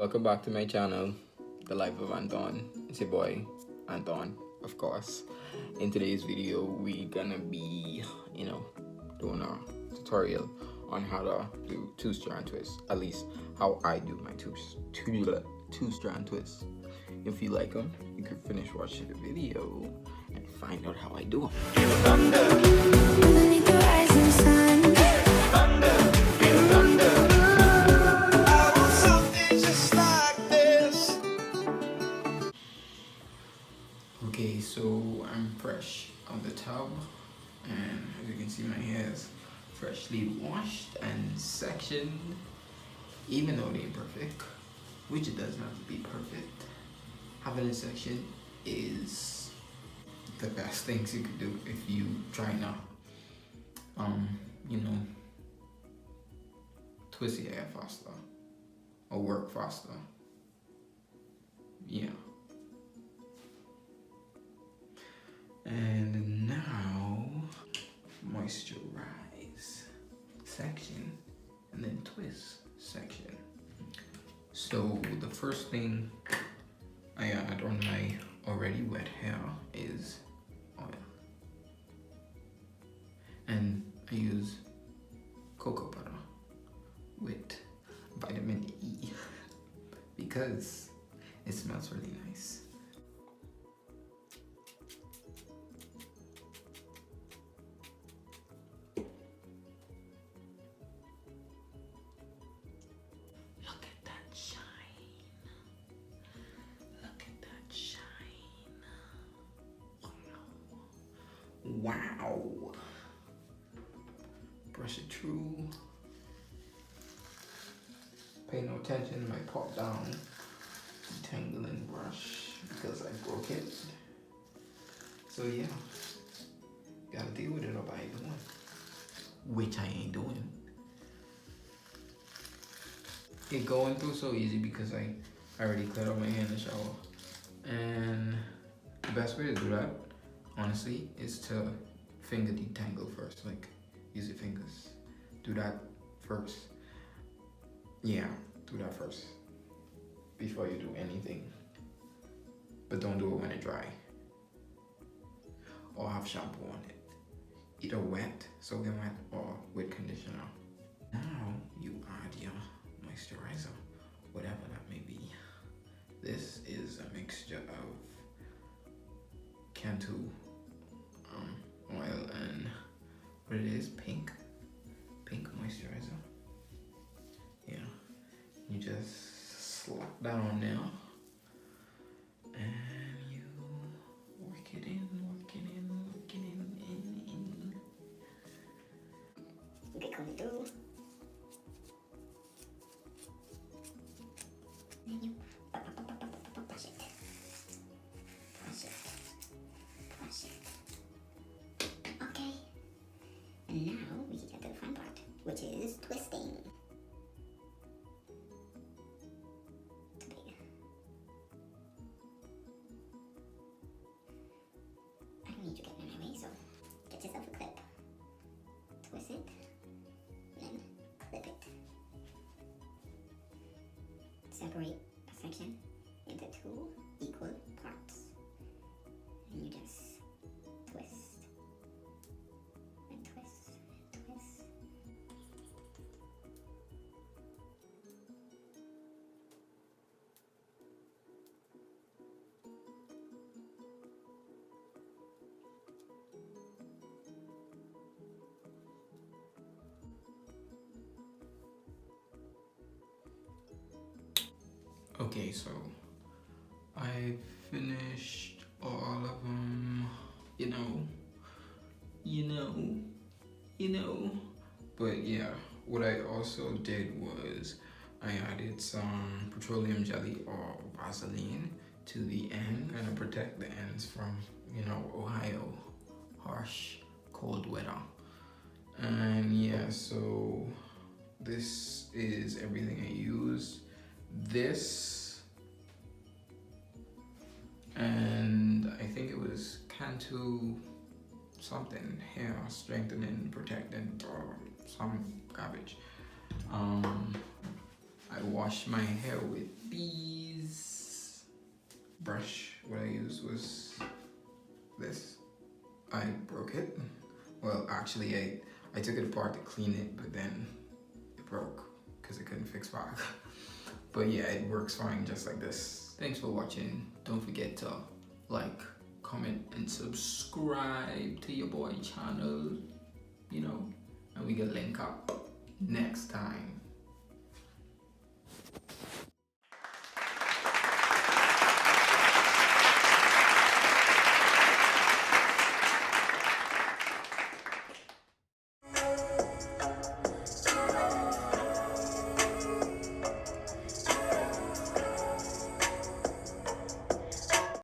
Welcome back to my channel, The Life of Anthon. It's your boy, Anthon, of course. In today's video, we're gonna be, doing a tutorial on how to do two-strand twists. At least how I do my two-strand twists. If you like them, you can finish watching the video and find out how I do them. Okay, so I'm fresh out the tub, and as you can see, my hair is freshly washed and sectioned, even though they ain't perfect, which it doesn't have to be perfect. Having a section is the best things you could do if you try to, twist your hair faster or work faster. Yeah. And now, moisturize section and then twist section. So the first thing I add on my already wet hair is oil. And I use cocoa butter with vitamin E because it smells really nice. Wow. Brush it through. Pay no attention to my pop down detangling brush because I broke it. So yeah, gotta deal with it or I ain't doing. Which I ain't doing. It going through so easy because I already cleared out my hair in the shower. And the best way to do that, honestly, is to finger detangle first. Like, use your fingers. Do that first. Yeah, do that first before you do anything. But don't do it when it's dry or have shampoo on it. Either wet, soaking wet, or with conditioner. Now you add your moisturizer, whatever that may be. This is a mixture of Cantu oil and what it is, pink moisturizer. Yeah, you just slap that on there and you work it in. Okay, coming through. And you brush it. Okay. And now we can get to the fun part, which is twisting. I don't need you getting in my way, so get yourself a clip. Twist it, then clip it. Separate a section into two equal parts. And you just twist and twist and twist. Okay, so I finished all of them, but yeah, what I also did was I added some petroleum jelly or Vaseline to the end, kind of protect the ends from, Ohio harsh cold weather. And yeah, so this is everything I used. This, and I think it was Cantu something, hair strengthening, protecting, or some garbage. I wash my hair with brush, what I used was this. I broke it. Well, actually, I took it apart to clean it, but then it broke because I couldn't fix back. But yeah, it works fine just like this. Thanks for watching. Don't forget to like, comment, and subscribe to your boy channel, and we can link up next time.